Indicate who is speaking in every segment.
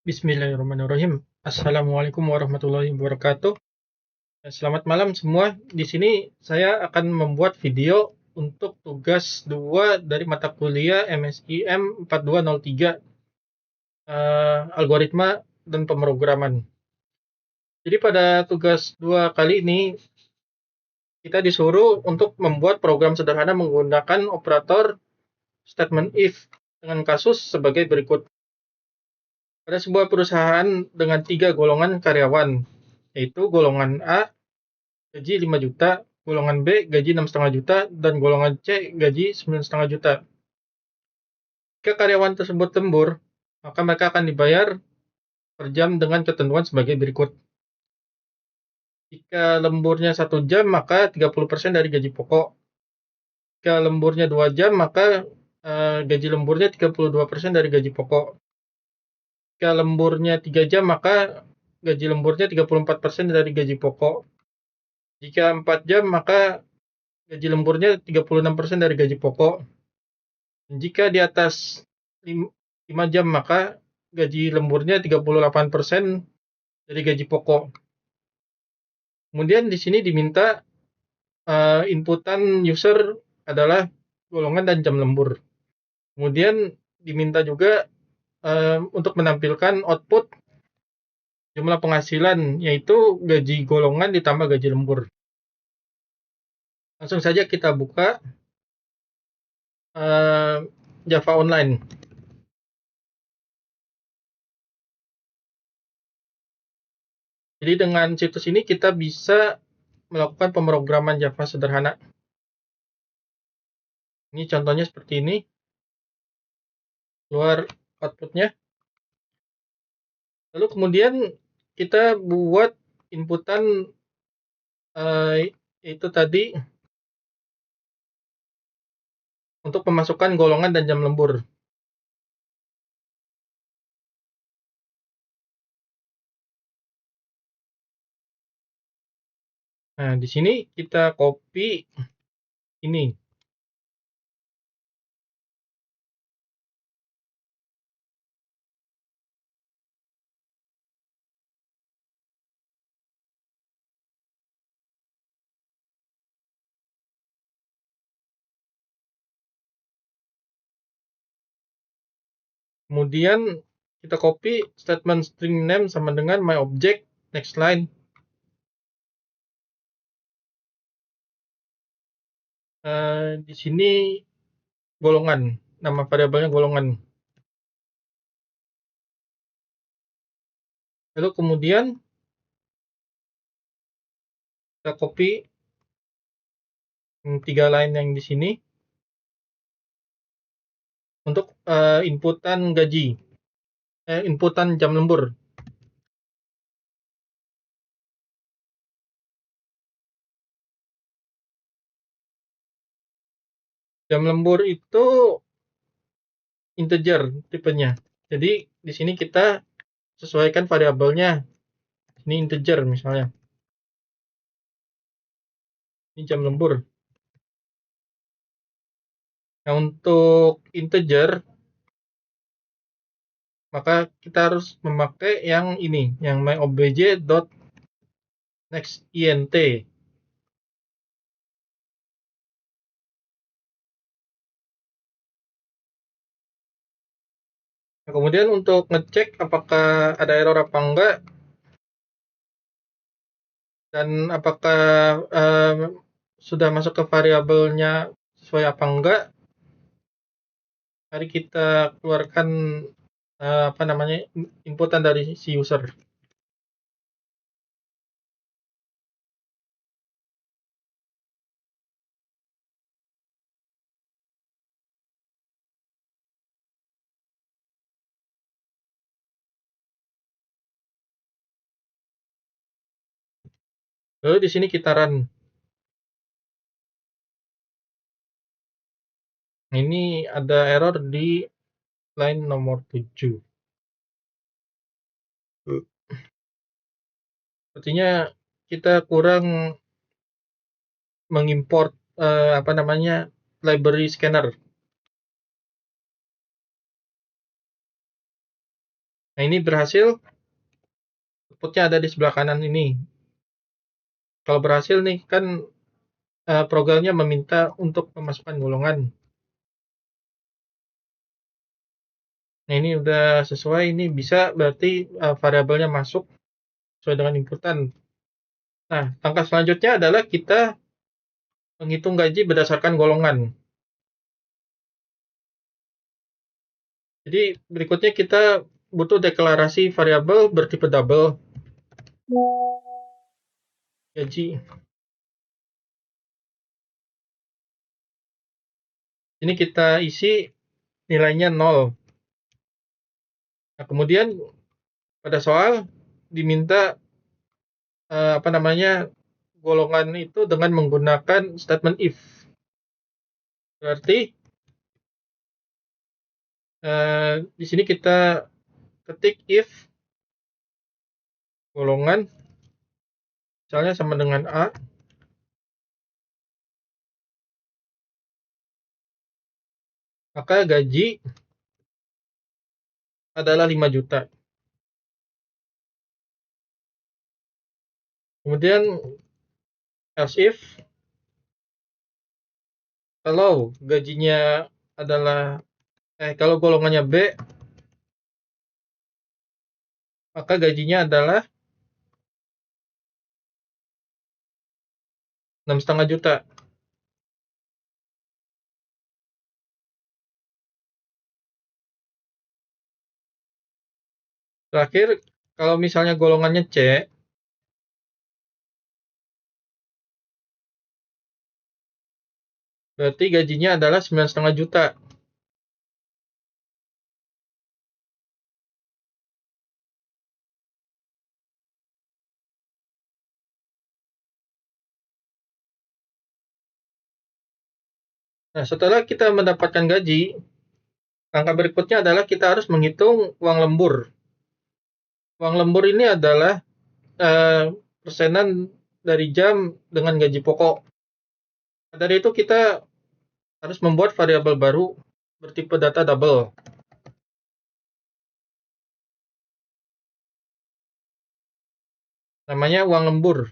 Speaker 1: Bismillahirrahmanirrahim. Assalamualaikum warahmatullahi wabarakatuh. Selamat malam semua. Di sini saya akan membuat video untuk tugas 2 dari mata kuliah MSIM 4203, algoritma dan pemrograman. Jadi pada tugas 2 kali ini kita disuruh untuk membuat program sederhana menggunakan operator statement if dengan kasus sebagai berikut. Pada sebuah perusahaan dengan 3 golongan karyawan, yaitu golongan A gaji 5 juta, golongan B gaji 6,5 juta, dan golongan C gaji 9,5 juta. Jika karyawan tersebut lembur, maka mereka akan dibayar per jam dengan ketentuan sebagai berikut. Jika lemburnya 1 jam, maka 30% dari gaji pokok. Jika lemburnya 2 jam, maka gaji lemburnya 32% dari gaji pokok. Jika lemburnya 3 jam, maka gaji lemburnya 34% dari gaji pokok. Jika 4 jam, maka gaji lemburnya 36% dari gaji pokok. Jika di atas 5 jam, maka gaji lemburnya 38% dari gaji pokok. Kemudian di sini diminta inputan user adalah golongan dan jam lembur. Kemudian diminta juga untuk menampilkan output jumlah penghasilan, yaitu gaji golongan ditambah gaji lembur. Langsung saja kita buka Java Online. Jadi dengan situs ini kita bisa melakukan pemrograman Java sederhana. Ini contohnya seperti ini. Keluar outputnya. Lalu kemudian kita buat inputan itu tadi untuk memasukkan golongan dan jam lembur. Nah, di sini kita copy ini. Kemudian kita copy statement string name sama dengan my object next line. Di sini golongan, nama variabelnya golongan. Lalu kemudian kita copy 3 line yang di sini untuk inputan gaji, inputan jam lembur. Jam lembur itu integer tipenya. Jadi di sini kita sesuaikan variabelnya. Ini integer misalnya. Ini jam lembur. Nah, untuk integer maka kita harus memakai yang ini, yang myobj.nextInt. Nah, kemudian untuk ngecek apakah ada error apa enggak dan apakah sudah masuk ke variabelnya sesuai apa enggak, mari kita keluarkan inputan dari si user. Lalu di sini kita run. Ini ada error di line nomor 7. Sepertinya kita kurang mengimport library scanner. Nah, ini berhasil, outputnya ada di sebelah kanan ini. Kalau berhasil nih, kan programnya meminta untuk memasukkan golongan. Nah, ini udah sesuai, ini bisa berarti variabelnya masuk sesuai dengan inputan. Nah, langkah selanjutnya adalah kita menghitung gaji berdasarkan golongan. Jadi berikutnya kita butuh deklarasi variabel bertipe double gaji. Ini kita isi nilainya 0. Nah, kemudian pada soal diminta golongan itu dengan menggunakan statement if. Berarti di sini kita ketik if golongan misalnya sama dengan A, maka gaji adalah 5 juta. Kemudian else if kalau gajinya adalah kalau golongannya B, maka gajinya adalah 6,5 juta. Terakhir, kalau misalnya golongannya C, berarti gajinya adalah 9,5 juta. Nah, setelah kita mendapatkan gaji, langkah berikutnya adalah kita harus menghitung uang lembur. Uang lembur ini adalah persenan dari jam dengan gaji pokok. Dari itu kita harus membuat variabel baru bertipe data double. Namanya uang lembur.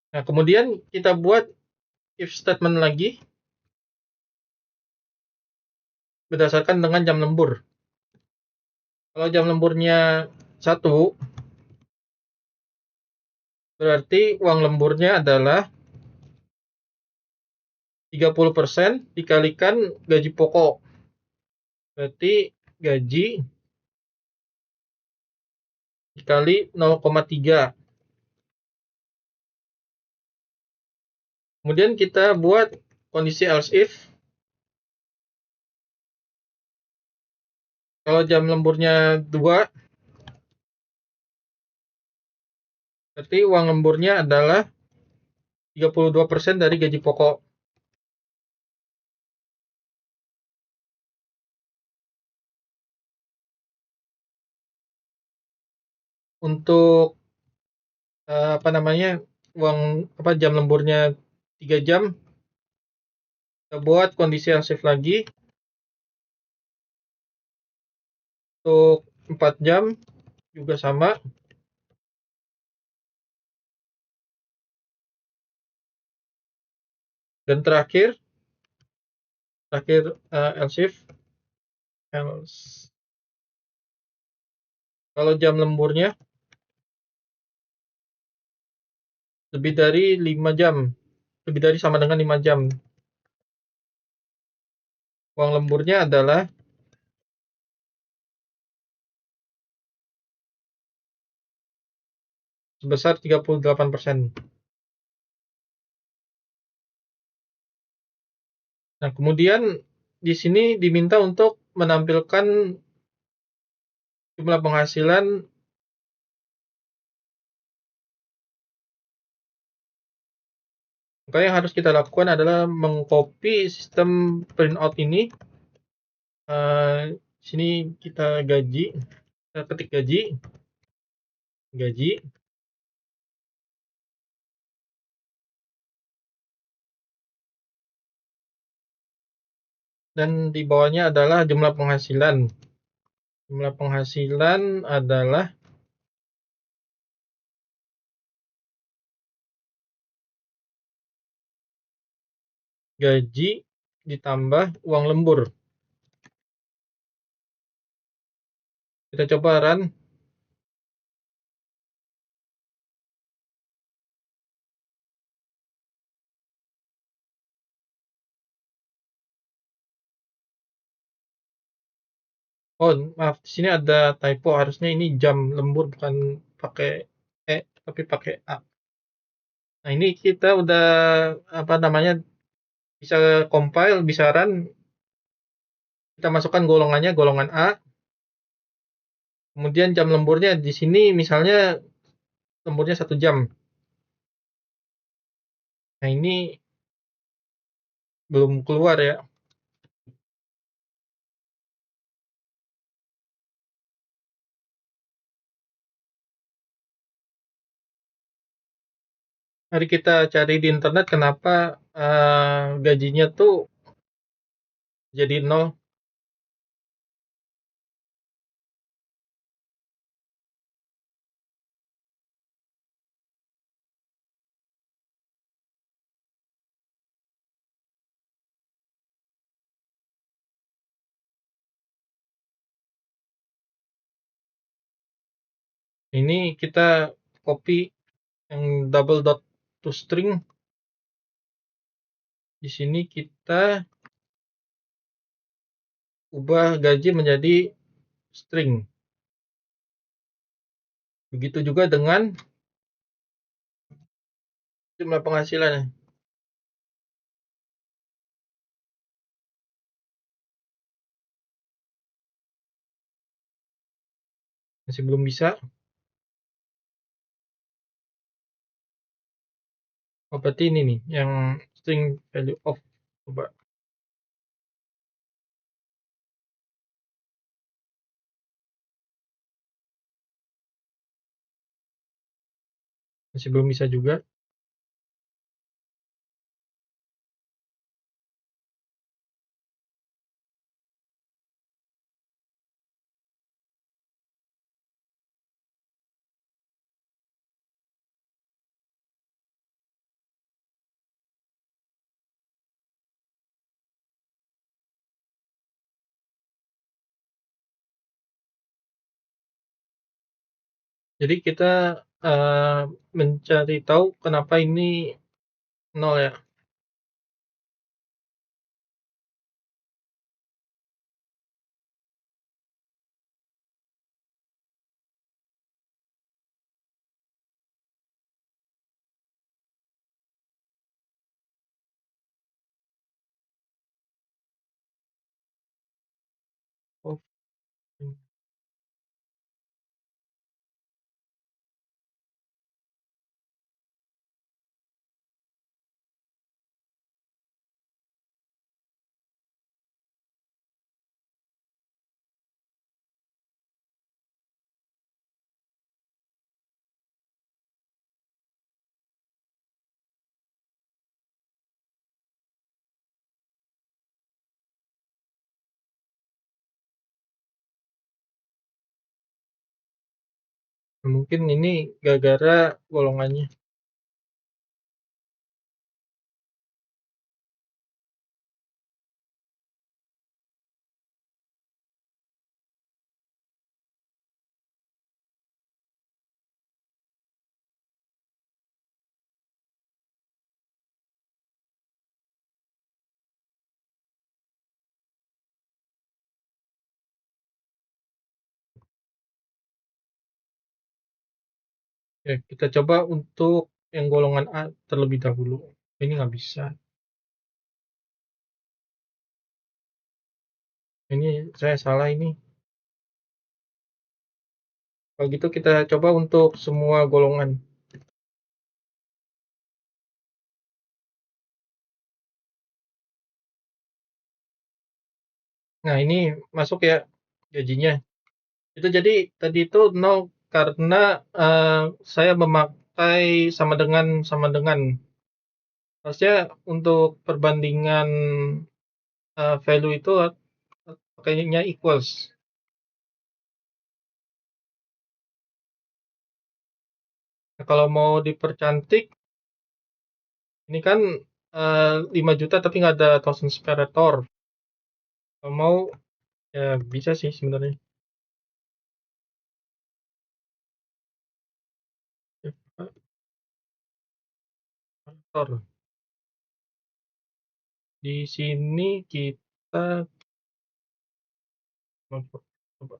Speaker 1: Nah, kemudian kita buat if statement lagi berdasarkan dengan jam lembur. Kalau jam lemburnya 1, berarti uang lemburnya adalah 30% dikalikan gaji pokok. Berarti gaji dikali 0,3. Kemudian kita buat kondisi else if. Kalau jam lemburnya 2, berarti uang lemburnya adalah 32% dari gaji pokok. Untuk jam lemburnya 3 jam, kita buat kondisi else if lagi. Untuk 4 jam juga sama. Dan terakhir else if kalau jam lemburnya lebih dari 5 jam, lebih dari sama dengan 5 jam, uang lemburnya adalah sebesar 38%. Nah, kemudian di sini diminta untuk menampilkan jumlah penghasilan. Maka yang harus kita lakukan adalah mengcopy sistem printout ini. Sini kita ketik gaji. dan di bawahnya adalah jumlah penghasilan. Jumlah penghasilan adalah gaji ditambah uang lembur. Kita coba run. Oh, maaf, di sini ada typo. Harusnya ini jam lembur, bukan pakai E, tapi pakai A. Nah, ini kita udah apa namanya bisa compile, bisa run. Kita masukkan golongannya, golongan A. Kemudian jam lemburnya di sini misalnya lemburnya 1 jam. Nah, ini belum keluar ya. Mari kita cari di internet kenapa gajinya tuh jadi 0. Ini kita copy yang double dot to string. Di sini kita ubah gaji menjadi string. Begitu juga dengan jumlah penghasilan. Masih belum bisa. Oh, berarti ini nih yang string value of. Coba. Masih belum bisa juga. Jadi kita mencari tahu kenapa ini 0 ya. Oh, mungkin ini gara-gara golongannya. Ya, kita coba untuk yang golongan A terlebih dahulu. Ini nggak bisa. Ini saya salah ini. Kalau gitu kita coba untuk semua golongan. Nah, ini masuk ya gajinya. Itu jadi tadi itu 0 karena saya memakai sama dengan. Harusnya untuk perbandingan value itu pakainya equals. Nah, kalau mau dipercantik, ini kan 5 juta tapi nggak ada thousand separator. Kalau mau ya bisa sih sebenarnya. Separator. Di sini kita coba.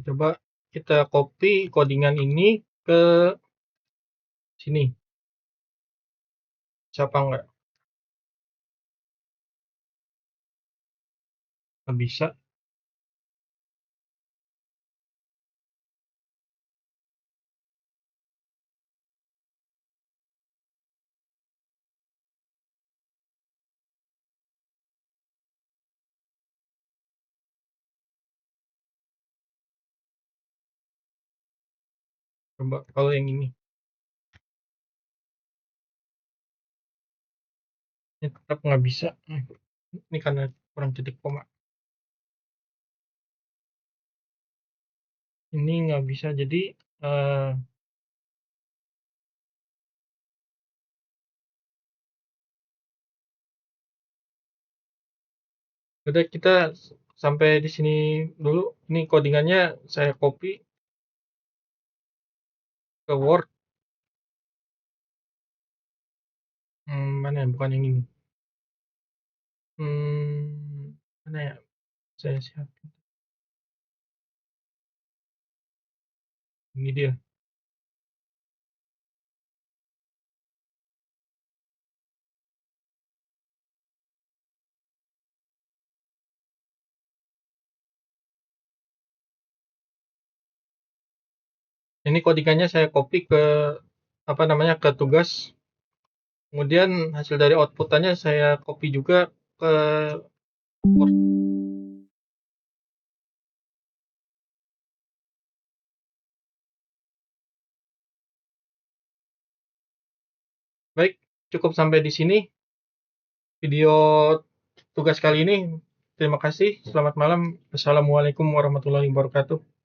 Speaker 1: Coba kita copy codingan ini ke sini. Siapa nggak? Nggak bisa. Coba kalau yang ini. Ini tetap nggak bisa. Ini karena kurang titik koma. Ini nggak bisa. Jadi udah kita sampai di sini dulu. Ini codingannya saya copy ke Word. Mana ya? Bukan yang ini. Mana ya? Saya siapin. Ini dia. Ini codingannya saya copy ke apa namanya ke tugas. Kemudian hasil dari outputannya saya copy juga ke Word. Baik, cukup sampai di sini video tugas kali ini. Terima kasih. Selamat malam. Assalamualaikum warahmatullahi wabarakatuh.